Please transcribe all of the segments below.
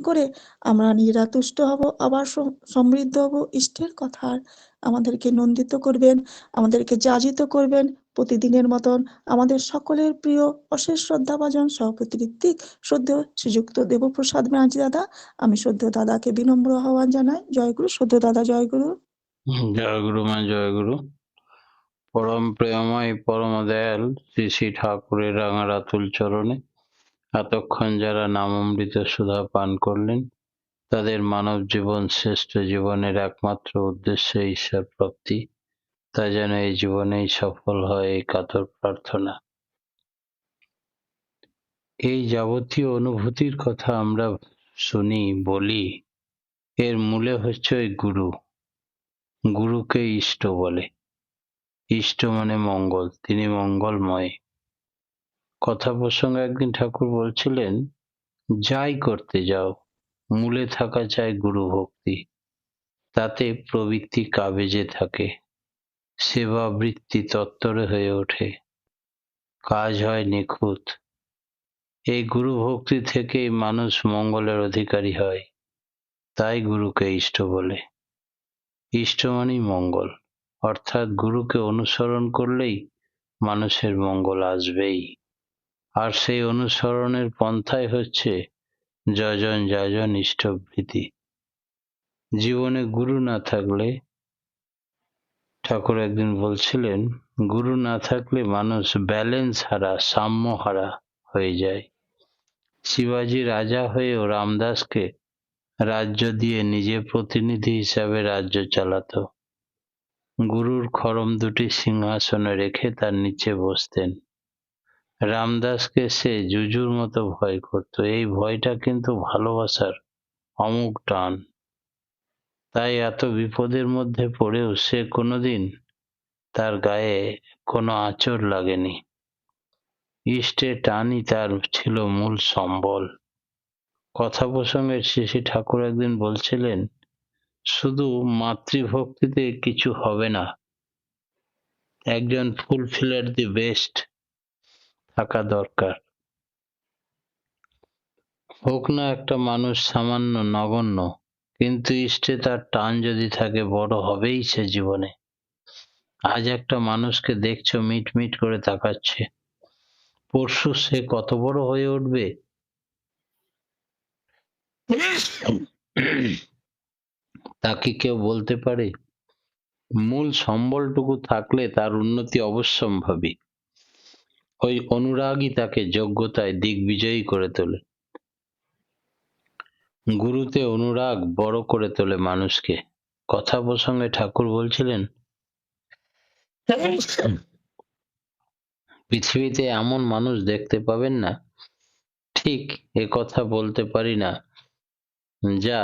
করে আমরা নিজেরা তুষ্ট হব, আবার সমৃদ্ধ হব। ইষ্টের কথার আমাদেরকে নন্দিত করবেন, আমাদেরকে যাজিত করবেন। প্রতিদিনের মতন আমাদের সকলের প্রিয় অশেষ শ্রদ্ধাভাজন সভাপতি ঋত্বিক শ্রদ্ধেয় শ্রীযুক্ত দেবপ্রসাদ ব্যানার্জি দাদা, আমি শ্রদ্ধেয় দাদাকে বিনম্র আহ্বান জানাই। জয়গুরু। শ্রদ্ধেয় দাদা, জয়গুরু। জয় গুরু মা, জয় গুরু। পরম প্রেমময় পরম দয়াল শ্রী শ্রী ঠাকুরের রাঙা রাতুল চরণে এতক্ষণ যারা নামামৃত সুধা পান করলেন, তাদের মানব জীবন শ্রেষ্ঠ জীবনের একমাত্র উদ্দেশ্য ঈশ্বর প্রাপ্তি, তা যেন এই জীবনেই সফল হয়, এই কাতর প্রার্থনা। এই যাবতীয় অনুভূতির কথা আমরা শুনি, বলি, এর মূলে হচ্ছে ওই গুরু। গুরুকে ইষ্ট বলে। ইষ্ট মানে মঙ্গল, তিনি মঙ্গলময়। কথা প্রসঙ্গে একদিন ঠাকুর বলছিলেন, যাই করতে যাও মূলে থাকা চাই গুরু ভক্তি, তাতে প্রবৃত্তি কাবেজে থাকে, সেবা বৃত্তি তত্তরে হয়ে ওঠে, কাজ হয় নিখুঁত। এই গুরু ভক্তি থেকেই মানুষ মঙ্গলের অধিকারী হয়, তাই গুরুকে ইষ্ট বলে। ইষ্ট মানেই মঙ্গল, অর্থাৎ গুরুকে অনুসরণ করলেই মানুষের মঙ্গল আসবেই। আর সেই অনুসরণের পন্থাই হচ্ছে যজন যাজন ইষ্টভৃতি। জীবনে গুরু না থাকলে, ঠাকুর একদিন বলছিলেন, গুরু না থাকলে মানুষ ব্যালেন্স হারা, সাম্য হারা হয়ে যায়। শিবাজি রাজা হয়েও রামদাসকে রাজ্য দিয়ে নিজে প্রতিনিধি হিসাবে রাজ্য চালাতো। গুরুর খড়ম দুটি সিংহাসনে রেখে তার নিচে বসতেন। রামদাসকে সে জুজুর মতো ভয় করত। এই ভয়টা কিন্তু ভালোবাসার অমুক টান। তাই এত বিপদের মধ্যে পড়েও সে কোনোদিন তার গায়ে কোনো আঁচড় লাগেনি। ইষ্টের টানই তার ছিল মূল সম্বল। কথা প্রসঙ্গে শ্রী ঠাকুর একদিন বলছিলেন, শুধু মাতৃভক্তিতে কিছু হবে না, একজন ফুলফিলার দি বেস্ট থাকা দরকার। হোক না একটা মানুষ সামান্য নগণ্য, কিন্তু ইষ্টে তার টান যদি থাকে, বড় হবেই সে জীবনে। আজ একটা মানুষকে দেখছো মিট মিট করে তাকাচ্ছে, পরশু সে কত বড় হয়ে উঠবে তা কি কেউ বলতে পারে? মূল সম্বলটুকু থাকলে তার উন্নতি অবশ্যম্ভাবী। ওই অনুরাগই তাকে যোগ্যতায় দিগ্বিজয়ী করে তোলে। গুরুতে অনুরাগ বড় করে তোলে মানুষকে। কথা প্রসঙ্গে ঠাকুর বলছিলেন, পৃথিবীতে এমন মানুষ দেখতে পাবেন না, ঠিক এ কথা বলতে পারি না, যা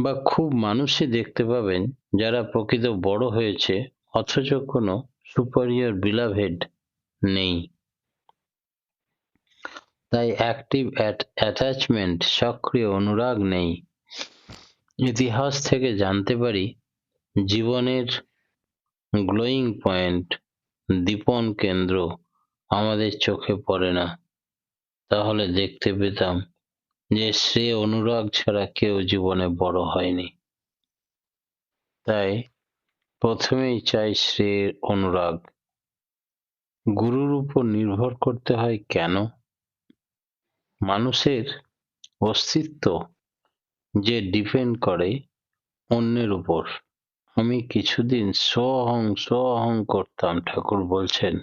বা খুব মানুষই দেখতে পাবেন যারা প্রকৃত বড় হয়েছে অথচ কোনো সুপারিয়র বিলাভেড নেই। তাই অ্যাক্টিভ অ্যাটাচমেন্ট, সক্রিয় অনুরাগ নেই। ইতিহাস থেকে জানতে পারি, জীবনের গ্লোয়িং পয়েন্ট, দীপন কেন্দ্র আমাদের চোখে পড়ে না। তাহলে দেখতে পেতাম যে সে অনুরাগ ছাড়া কেউ জীবনে বড় হয়নি। তাই প্রথমেই চাই শ্রেয় অনুরাগ। গুরুর উপর নির্ভর করতে হয় কেন? মানুষের অস্তিত্ব যে ডিপেন্ড করে অন্যের উপর। আমি কিছুদিন সোহং করতাম, ঠাকুর বলছেন,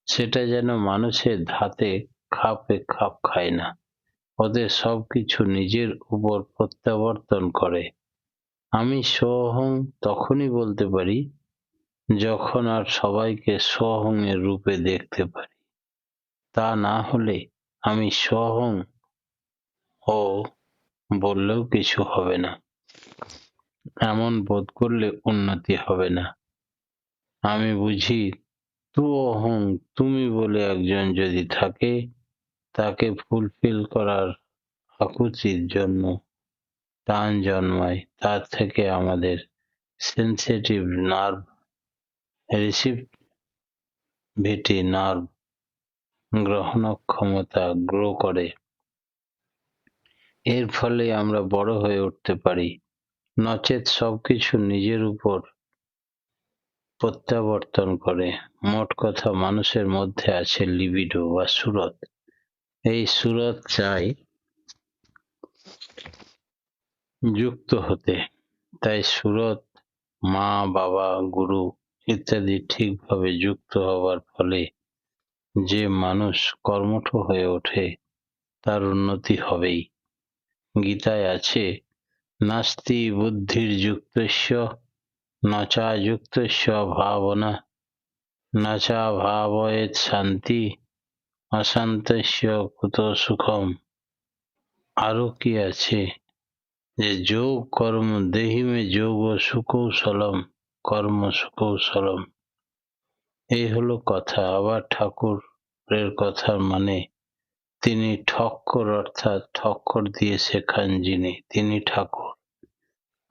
সেটা যেন মানুষের ধাতে খাপে খাপ খায় না। ওদের সবকিছু নিজের উপর প্রত্যাবর্তন করে। আমি সোহং তখনই বলতে পারি যখন আর সবাইকে সোহং এর রূপে দেখতে পারি। তা না হলে আমি সোহং ও বললেও কিছু হবে না। এমন বোধ করলে উন্নতি হবে না। আমি বুঝি তু অহং, তুমি বলে একজন যদি থাকে, তাকে ফুলফিল করার আকুতির জন্য টান জন্মায়, তার থেকে আমাদের সেন্সিটিভ নার্ভ, রিসিভিটি নার্ভ গ্রহণ ক্ষমতা গ্রো করে। এর ফলে আমরা বড় হয়ে উঠতে পারি, নচেৎ সবকিছু নিজের উপর প্রত্যাবর্তন করে। মোট কথা, মানুষের মধ্যে আছে লিবিডো বা সুরত। এই সুরত চাই যুক্ত হতে। তাই সুরত, মা, বাবা, গুরু ইত্যাদি ঠিকভাবে যুক্ত হবার ফলে যে মানুষ কর্মঠ হয়ে ওঠে তার উন্নতি হবেই। গীতায় আছে, নাস্তি বুদ্ধির্যুক্তস্য ন চা যুক্তস্য ভাবনা ন চা ভাবয়েৎ শান্তি অশান্তস্য কুতো সুখম। আরো কি আছে, যে যোগ কর্ম দেহি মে যোগ সুকৌশলম কর্ম সুকৌশলম। এই হলো কথা। আবার ঠাকুরের কথার মানে, তিনি ঠক্কর, অর্থাৎ ঠক্কর দিয়ে শেখান যিনি, তিনি ঠাকুর।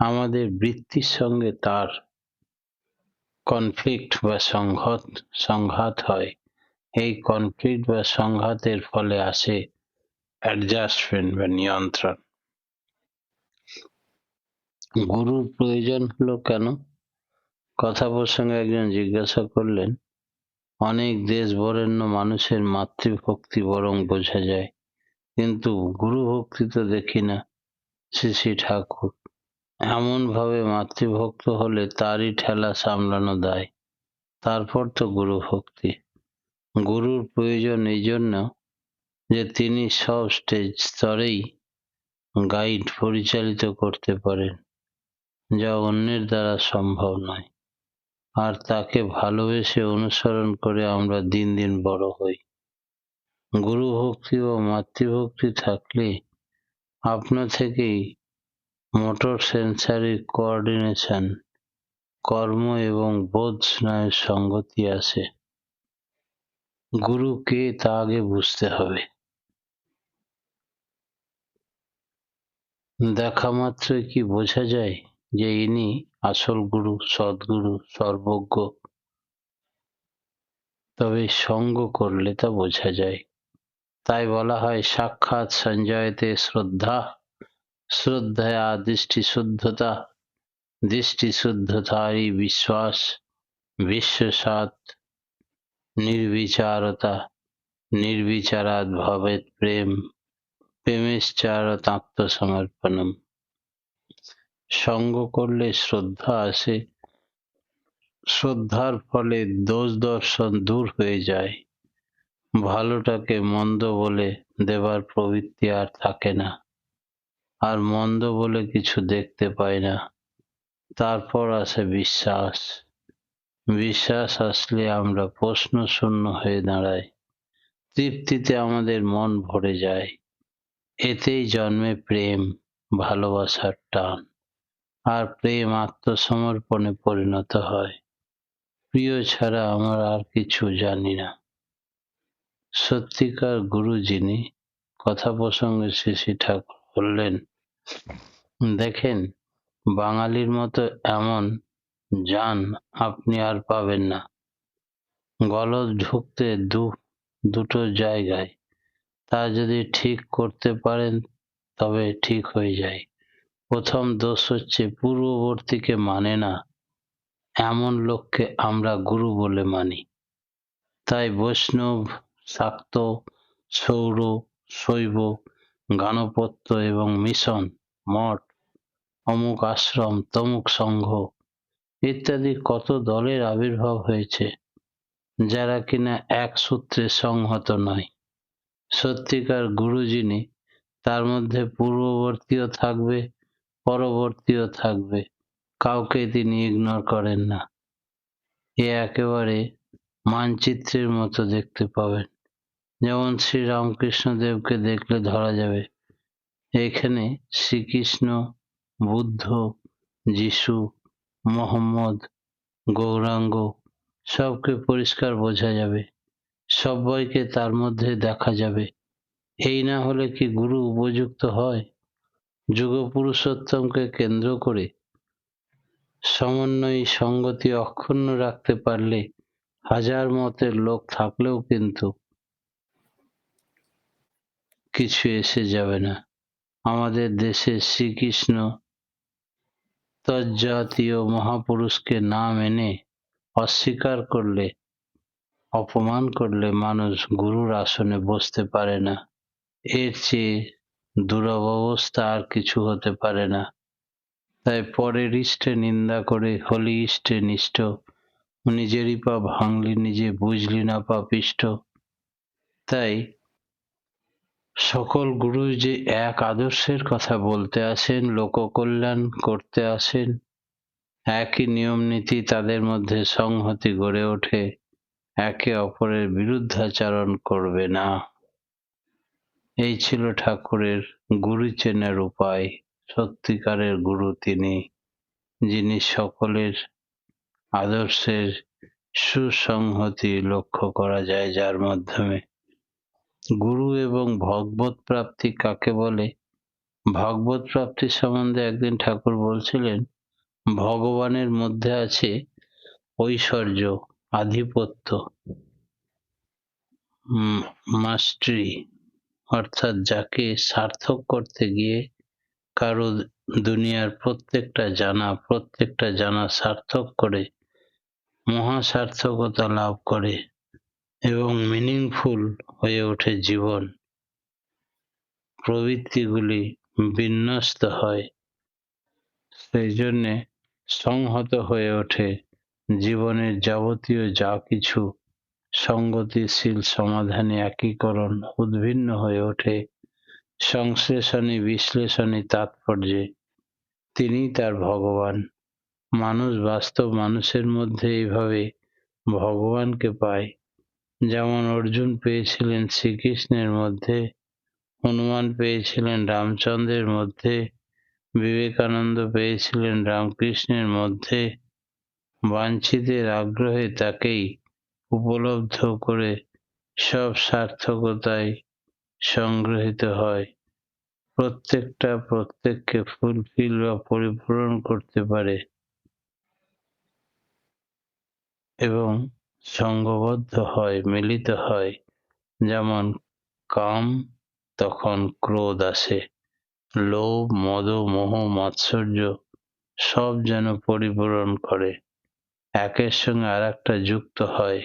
আমাদের বৃত্তির সঙ্গে তার কনফ্লিক্ট বা সংঘাত হয়। এই কনফ্লিক্ট বা সংঘাতের ফলে আসে অ্যাডজাস্টমেন্ট বা নিয়ন্ত্রণ। গুরুর প্রয়োজন হলো কেন? কথা প্রসঙ্গে একজন জিজ্ঞাসা করলেন, অনেক দেশ বরেণ্য মানুষের মাতৃভক্তি বরং বোঝা যায়, কিন্তু গুরু ভক্তি তো দেখি না। শ্রী শ্রী ঠাকুর এমন ভাবে মাতৃভক্ত হলে তারই ঠেলা সামলানো দায়। তারপর তো গুরু ভক্তি। গুরুর প্রয়োজন এই জন্য যে তিনি সব স্তরেই গাইড পরিচালিত করতে পারেন, যা অন্যের দ্বারা সম্ভব নয়। আর তাকে ভালোবেসে অনুসরণ করে আমরা দিন দিন বড় হই। গুরু ভক্তি ও মাতৃভক্তি থাকলে আপনা থেকেই মোটর সেন্সারি কোঅর্ডিনেশন, কর্ম এবং বোধ স্নায়ুর সঙ্গতি আসে। গুরু কে তা আগে বুঝতে হবে। দেখা মাত্রই কি বোঝা যায় যে ইনি আসল গুরু, সদ্গুরু, সর্বজ্ঞ? তবে সঙ্গ করলে তা বোঝা যায়। তাই বলা হয়, সাক্ষাৎ সঞ্জয়তে শ্রদ্ধা, শ্রদ্ধয়া দৃষ্টি শুদ্ধতা, দৃষ্টি শুদ্ধতাই বিশ্বাস, বিশ্বাসাৎ নির্বিচারতা, নির্বিচারাৎ ভবেৎ প্রেম, প্রেমেশ্চারৎ আত্মসমর্পণম। সঙ্গ করলে শ্রদ্ধা আসে, শ্রদ্ধার ফলে দোষ দর্শন দূর হয়ে যায়, ভালোটাকে মন্দ বলে দেবার প্রবৃত্তি আর থাকে না, আর মন্দ বলে কিছু দেখতে পাই না। তারপর আসে বিশ্বাস। বিশ্বাস আসলে আমরা প্রশ্ন শূন্য হয়ে দাঁড়াই, তৃপ্তিতে আমাদের মন ভরে যায়। এতেই জন্মে প্রেম, ভালোবাসার টান, আর প্রেম আত্মসমর্পণে পরিণত হয়। প্রিয় ছাড়া আমরা আর কিছু জানি না। সত্যিকার গুরু যিনি। কথা প্রসঙ্গে শ্রী শ্রী ঠাকুর বললেন, দেখেন, বাঙালির মতো এমন জান আপনি আর পাবেন না। গলদ ঢুকতে দুটো জায়গায়, তা যদি ঠিক করতে পারেন তবে ঠিক হয়ে যায়। প্রথম দোষ হচ্ছে পূর্ববর্তীকে মানে না, এমন লোককে আমরা গুরু বলে মানি। তাই বৈষ্ণব, শাক্ত, সৌর, শৈব, গাণপত্য এবং মিশন, মঠ, অমুক আশ্রম, তমুক সংঘ ইত্যাদি কত দলের আবির্ভাব হয়েছে, যারা কিনা এক সূত্রে সংহত নয়। সত্যিকার গুরু যিনি, তার মধ্যে পূর্ববর্তীও থাকবে, পরবর্তীও থাকবে, কাউকে তিনি ইগনোর করেন না। এ একেবারে মানচিত্রের মতো দেখতে পাবেন। যেমন শ্রী রামকৃষ্ণ দেবকে দেখলে ধরা যাবে এখানে শ্রীকৃষ্ণ, বুদ্ধ, যিশু, মোহাম্মদ, গৌরাঙ্গ সবকে পরিষ্কার বোঝা যাবে, সবাইকে তার মধ্যে দেখা যাবে। এই না হলে কি গুরু উপযুক্ত হয়? যুগ পুরুষোত্তমকে কেন্দ্র করে সমন্বয়ী সঙ্গতি অক্ষুণ্ণ রাখতে পারলে হাজার মতের লোক থাকলেও কিন্তু কিছু এসে যাবে না। আমাদের দেশে শ্রীকৃষ্ণ তজ্জাতীয় মহাপুরুষকে না মেনে অস্বীকার করলে, অপমান করলে মানুষ গুরুর আসনে বসতে পারে না। এর চেয়ে দুরূহ অবস্থা আর কিছু হতে পারে না। তাই পরের ইষ্টে নিন্দা করে হলি ইষ্টে নিষ্ঠ, নিজেরই পা ভাঙলি নিজে বুঝলি না পাপিষ্ঠ। তাই সকল গুরু যে এক আদর্শের কথা বলতে আসেন, লোককল্যাণ করতে আসেন, একই নিয়ম নীতি তাদের মধ্যে সংহতি গড়ে ওঠে, একে অপরের বিরুদ্ধাচরণ করবে না। এই ছিল ঠাকুরের গুরু চেনার উপায়। সত্যিকারের গুরু তিনি, যিনি সকলের আদর্শের সুসংহতি লক্ষ্য করা যায় যার মাধ্যমে। গুরু এবং ভগবত প্রাপ্তি কাকে বলে? ভগবত প্রাপ্তি সম্বন্ধে একদিন ঠাকুর বলছিলেন, ভগবানের মধ্যে আছে ঐশ্বর্য, আধিপত্য, মাস্টারি, অর্থাৎ যাকে সার্থক করতে গিয়ে কারো দুনিয়ার প্রত্যেকটা জানা সার্থক করে, মহা সার্থকতা লাভ করে এবং মিনিংফুল হয়ে ওঠে জীবন, প্রবৃত্তিগুলি বিন্যস্ত হয়, সেই জন্যে সংহত হয়ে ওঠে জীবনের যাবতীয় যা কিছু সঙ্গতিশীল সমাধানে একীকরণ উদ্ভিন্ন হয়ে ওঠে সংশ্লেষণী বিশ্লেষণী তাৎপর্যে। তিনিই তার ভগবান। মানুষ বাস্তব মানুষের মধ্যে এইভাবে ভগবানকে পায়। যেমন অর্জুন পেয়েছিলেন শ্রীকৃষ্ণের মধ্যে, হনুমান পেয়েছিলেন রামচন্দ্রের মধ্যে, বিবেকানন্দ পেয়েছিলেন রামকৃষ্ণের মধ্যে। বাঞ্ছিতের আগ্রহে তাকেই উপলব্ধ করে সব সার্থকতায় সংগৃহীত হয়। প্রত্যেককে ফুলফিল বা পরিপূরণ করতে পারে এবং সঙ্গবদ্ধ হয়, মিলিত হয়। যেমন কাম, তখন ক্রোধ আসে, লোভ, মদ, মোহ, মাৎসর্য সব যেন পরিপূরণ করে, একের সঙ্গে আর একটা যুক্ত হয়।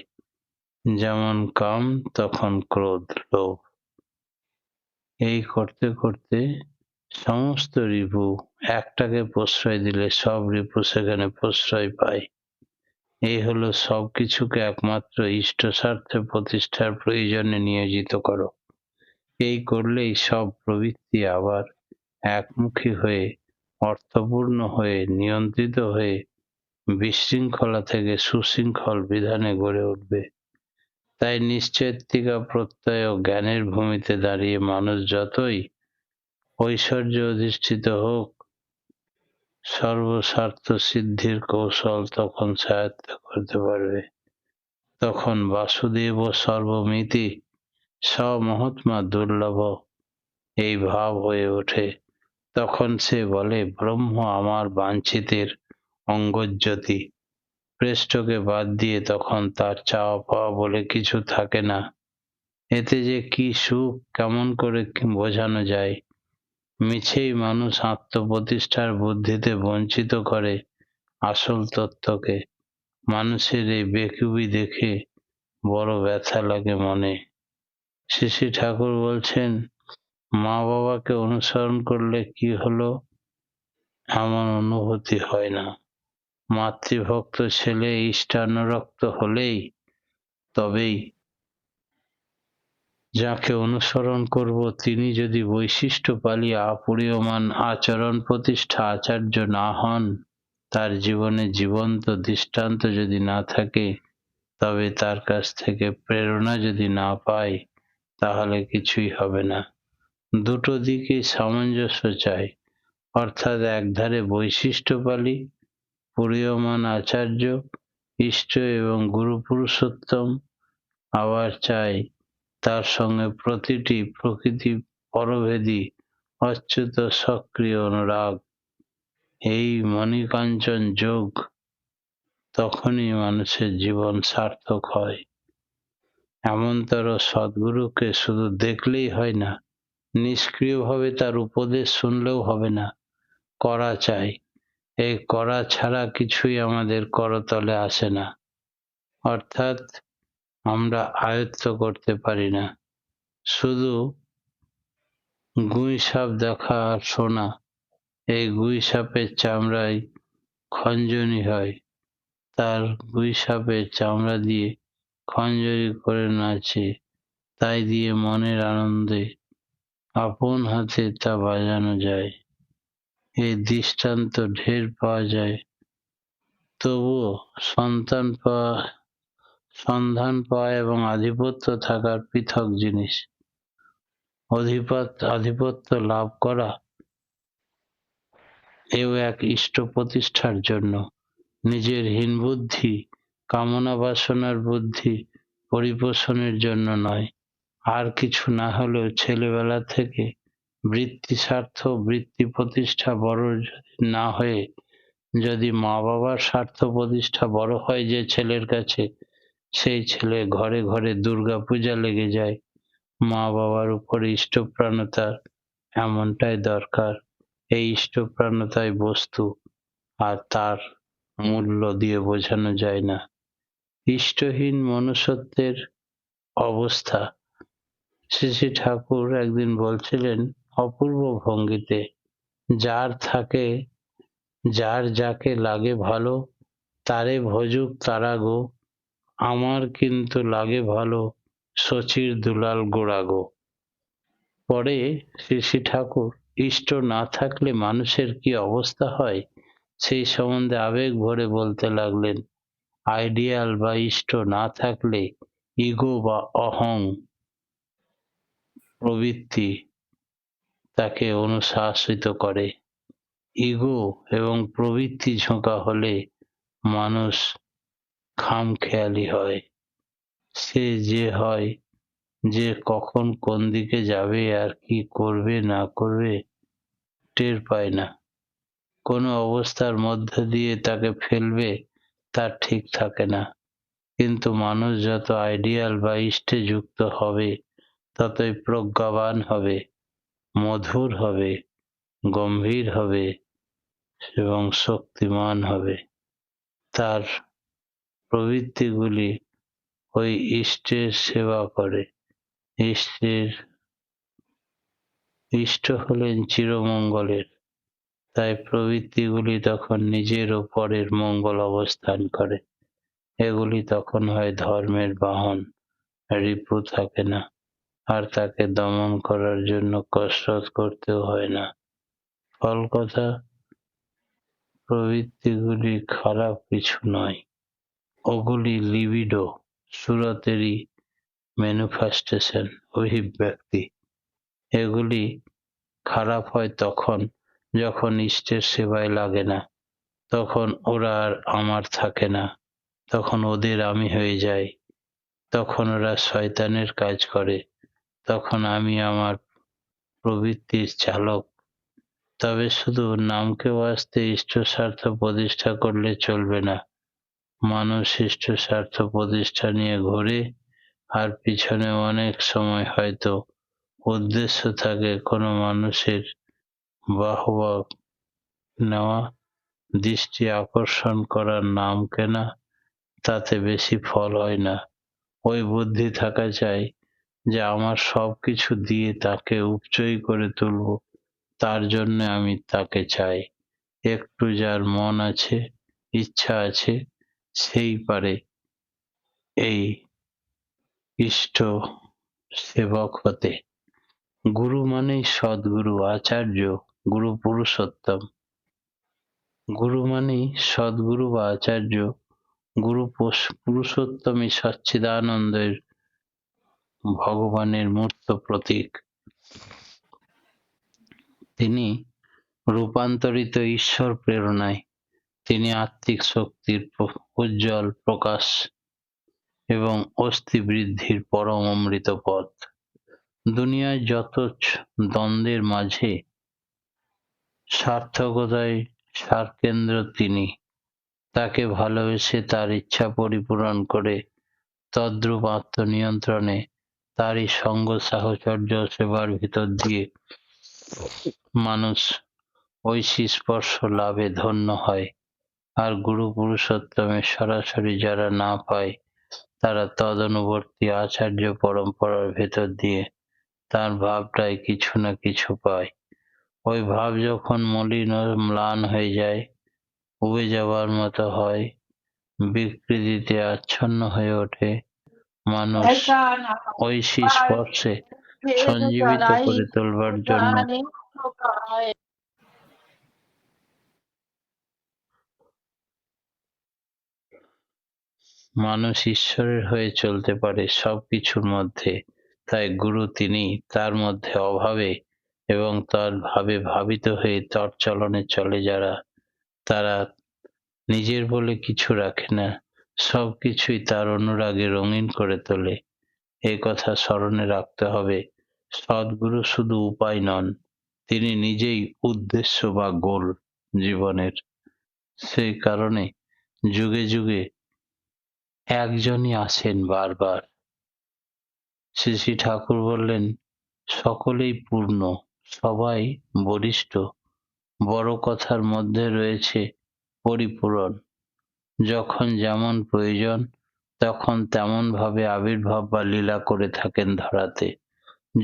যেমন কাম, তখন ক্রোধ, লোভ। এই করতে করতে সমস্ত রিপু একটাকে প্রশ্রয় দিলে সব রিপু সেখানে প্রশ্রয় পায়। এই হলো সবকিছুকে একমাত্র ইষ্ট স্বার্থে প্রতিষ্ঠার প্রয়োজনে নিয়োজিত করো। এই করলেই সব প্রবৃত্তি আবার একমুখী হয়ে, অর্থপূর্ণ হয়ে, নিয়ন্ত্রিত হয়ে বিশৃঙ্খলা থেকে সুশৃঙ্খল বিধানে গড়ে উঠবে। তাই নিশ্চেত্তিকা প্রত্যয় ও জ্ঞানের ভূমিতে দাঁড়িয়ে মানুষ যতই ঐশ্বর্য অধিষ্ঠিত হোক, সর্বস্বার্থ সিদ্ধির কৌশল তখন সায়ত্ত করতে পারবে। তখন বাসুদেব সর্বমিতি স্বমহাত্মা দুর্লভ এই ভাব হয়ে ওঠে। তখন সে বলে, ব্রহ্ম আমার বাঞ্ছিতের অঙ্গজ্যোতি। প্রেষ্ঠকে বাদ দিয়ে তখন তার চাওয়া পাওয়া বলে কিছু থাকে না। এতে যে কি সুখ কেমন করে বোঝানো যায়। মিছেই মানুষ আত্মপ্রতিষ্ঠার বুদ্ধিতে বঞ্চিত করে আসল তত্ত্বকে। মানুষের এই বেকুবি দেখে বড় ব্যথা লাগে মনে। শ্রী শ্রী ঠাকুর বলছেন, মা বাবাকে অনুসরণ করলে কি হলো এমন অনুভূতি হয় না। মাতৃভক্ত ছেলে ইষ্টানুরক্ত হলেই তবেই যাকে অনুসরণ করব তিনি যদি বৈশিষ্ট্য পালিয়ে আপরিয়মান আচরণ প্রতিষ্ঠা আচার্য না হন, তার জীবনে জীবন্ত দৃষ্টান্ত যদি না থাকে, তবে তার কাছ থেকে প্রেরণা যদি না পাই, তাহলে কিছুই হবে না। দুটো দিকে সামঞ্জস্য চাই, অর্থাৎ একধারে বৈশিষ্ট্য পালি, পরিয়মান আচার্য, ইষ্ট এবং গুরু পুরুষোত্তম, আবার চাই তার সঙ্গে প্রতিটি প্রকৃতি পরভেদী অচ্যুত সক্রিয় অনুরাগ। এই মণিকাঞ্চন যোগ, তখনই মানুষের জীবন সার্থক হয়। এমনতর সদ্গুরুকে শুধু দেখলেই হয় না, নিষ্ক্রিয়ভাবে তার উপদেশ শুনলেও হবে না, করা চাই। এই করা ছাড়া কিছুই আমাদের করতলে আসে না, অর্থাৎ আমরা আয়ত্ত করতে পারি না। শুধু গুঁই-সাপ দেখা আর শোনা, এই গুঁই-সাপের চামড়ায় খঞ্জনি হয়, তার গুঁই-সাপের চামড়া দিয়ে খঞ্জনি করে নাচে, তাই দিয়ে মনের আনন্দে আপন হাতে তা বাজানো যায়। এই দৃষ্টান্ত ঢের পাওয়া যায়। তবুও সন্ধান পাওয়া এবং আধিপত্য থাকার পৃথক জিনিস। আধিপত্য লাভ করা এও এক ইষ্ট প্রতিষ্ঠার জন্য, নিজের হীন বুদ্ধি, কামনা বাসনার বুদ্ধি পরিপোষণের জন্য নয়। আর কিছু না হলেও ছেলেবেলা থেকে বৃত্তি স্বার্থ, বৃত্তি প্রতিষ্ঠা বড় না হয়ে যদি মা বাবার স্বার্থ প্রতিষ্ঠা বড় হয় যে ছেলের কাছে, সেই ছেলে ঘরে ঘরে দুর্গা পূজা লেগে যায়। মা বাবার উপরে ইষ্টপ্রাণতা এমনটাই দরকার। এই ইষ্টপ্রাণতাই বস্তু, আর তার মূল্য দিয়ে বোঝানো যায় না। ইষ্টহীন মনুষ্যত্বের অবস্থা। শ্রী শ্রী ঠাকুর একদিন বলছিলেন অপূর্ব ভঙ্গিতে, যার যাকে লাগে ভালো তারে ভজুক তারা গো, আমার কিন্তু লাগে ভালো শচীর দুলাল গোড়া গো। পরে শ্রী শ্রী ঠাকুর ইষ্ট না থাকলে মানুষের কি অবস্থা হয় সেই সম্বন্ধে আবেগ ভরে বলতে লাগলেন। আইডিয়াল বা ইষ্ট না থাকলে ইগো বা অহং প্রবৃত্তি তাকে অনুশাসিত করে। ইগো এবং প্রবৃত্তি ঝোঁকা হলে মানুষ খামখেয়ালি হয়। সে যে কখন কোন দিকে যাবে আর কি করবে না করবে টের পায় না। কোনো অবস্থার মধ্য দিয়ে তাকে ফেলবে তার ঠিক থাকে না। কিন্তু মানুষ যত আইডিয়াল বা ইষ্টে যুক্ত হবে ততই প্রজ্ঞাবান হবে, মধুর হবে, গম্ভীর হবে এবং শক্তিমান হবে। তার প্রবৃত্তিগুলি ওই ইষ্টের সেবা করে। ইষ্ট হলেন চিরমঙ্গলের, তাই প্রবৃত্তিগুলি তখন নিজের ও পরের মঙ্গল অবস্থান করে। এগুলি তখন হয় ধর্মের বাহন, রিপু থাকে না, আর তাকে দমন করার জন্য কসরত করতেও হয় না। ফল কথা, প্রবৃত্তিগুলি খারাপ কিছু নয়, ওগুলি লিবিডো, সুরতেরই ম্যানিফেস্টেশন, অভিব্যক্তি। এগুলি খারাপ হয় তখন যখন ইষ্টের সেবায় লাগে না, তখন ওরা আর আমার থাকে না, তখন ওদের আমি হয়ে যাই, তখন ওরা শয়তানের কাজ করে, তখন আমি আমার প্রবৃত্তির চালক। তবে শুধু নামকে বাঁচতে ইষ্ট স্বার্থ প্রতিষ্ঠা করলে চলবে না। মানুষ ইষ্ট স্বার্থ প্রতিষ্ঠা নিয়ে ঘোরে, আর পিছনে অনেক সময় হয়তো উদ্দেশ্য থাকে কোনো মানুষের বাহবা নেওয়া, দৃষ্টি আকর্ষণ করার, নাম কেনা, তাতে বেশি ফল হয় না। ওই বুদ্ধি থাকা চাই যে আমার সব কিছু দিয়ে তাকে উপচয় করে তুলব, তার জন্য আমি তাকে চাই। একটু যার মন আছে, ইচ্ছা আছে, সেই পারে এই ইষ্ট সেবক হতে। গুরু মানেই সদ্গুরু, আচার্য, গুরু পুরুষোত্তম। গুরু মানেই সদ্গুরু বা আচার্য, গুরু পুরুষোত্তমই সচ্চিদানন্দের ভগবানের মূর্ত প্রতীক। তিনি রূপান্তরিত ঈশ্বর প্রেরণায়, তিনি আত্মিক শক্তির উজ্জ্বল প্রকাশ এবং অস্থি বৃদ্ধির পরম অমৃত পথ। দুনিয়ায় যত দ্বন্দ্বের মাঝে সার্থকতায় সারকেন্দ্র তিনি। তাকে ভালোবেসে তার ইচ্ছা পরিপূরণ করে তদ্রূপ আত্মনিয়ন্ত্রণে তারই সঙ্গ সাহচর্য সেবার ভিতর দিয়ে মানুষ ঐশী স্পর্শ লাভে ধন্য হয়। আর গুরু পুরুষোত্তমের সরাসরি যারা না পায় তারা তদনুবর্তী আচার্য পরম্পরার ভেতর দিয়ে তার ভাবটায় কিছু না কিছু পায়। ওই ভাব যখন মলিন ও ম্লান হয়ে যায়, উবে যাওয়ার মতো হয়, বিকৃতিতে আচ্ছন্ন হয়ে ওঠে, মানুষ ঐশী স্পর্শে সঞ্জীবিত করে তোলবার জন্য মানুষ ঈশ্বরের হয়ে চলতে পারে সবকিছুর মধ্যে। তাই গুরু তিনি তার মধ্যে অভাবে এবং তার ভাবে ভাবিত হয়ে তৎচলনে চলে যারা, তারা নিজের বলে কিছু রাখে না, সবকিছুই তার অনুরাগে রঙিন করে তোলে। এ কথা স্মরণে রাখতে হবে। সদ্গুরু শুধু উপায় নন, তিনি নিজেই উদ্দেশ্য বা গোল জীবনের। সেই কারণে যুগে যুগে একজনই আসেন বারবার। শ্রী শ্রী ঠাকুর বললেন, সকলেই পূর্ণ, সবাই বরিষ্ঠ, বড় কথার মধ্যে রয়েছে পরিপূরণ। যখন যেমন প্রয়োজন তখন তেমন ভাবে আবির্ভাব বা লীলা করে থাকেন ধরাতে।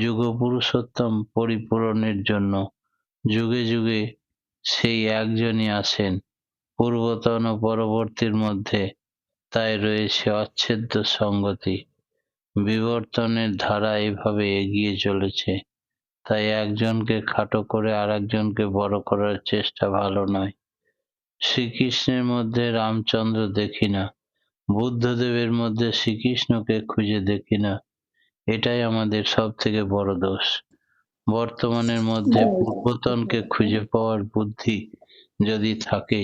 যুগ পুরুষোত্তম পরিপূরণের জন্য যুগে যুগে সেই একজনই আসেন, পূর্বতন ও পরবর্তীর মধ্যে তাই রয়েছে অচ্ছেদ্য সঙ্গতি। বিবর্তনের ধারা এভাবে এগিয়ে চলেছে। তাই একজনকে খাটো করে আরেকজনকে বড় করার চেষ্টা ভালো নয়। শ্রীকৃষ্ণের মধ্যে রামচন্দ্র দেখি না, বুদ্ধদেবের মধ্যে শ্রীকৃষ্ণকে খুঁজে দেখি না। এটাই আমাদের সব থেকে বড় দোষ। বর্তমানের মধ্যে পূর্বতনকে খুঁজে পাওয়ার বুদ্ধি যদি থাকে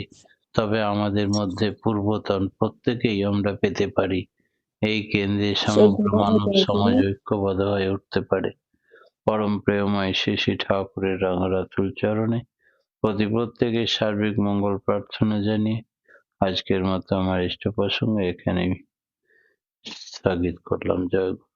তবে আমাদের মধ্যে পূর্বতন প্রত্যেকেই আমরা পেতে পারি। এই কেন্দ্রে সমগ্র মানব সমাজ ঐক্যবদ্ধ হয়ে উঠতে পারে। পরম প্রেমময় শ্রী শ্রী ঠাকুরের রাঙারাতুল চরণে প্রত্যেকের সার্বিক মঙ্গল প্রার্থনা জানিয়ে আজকের মতো আমার ইষ্ট প্রসঙ্গ এখানেই স্থগিত করলাম। জয় গুরু।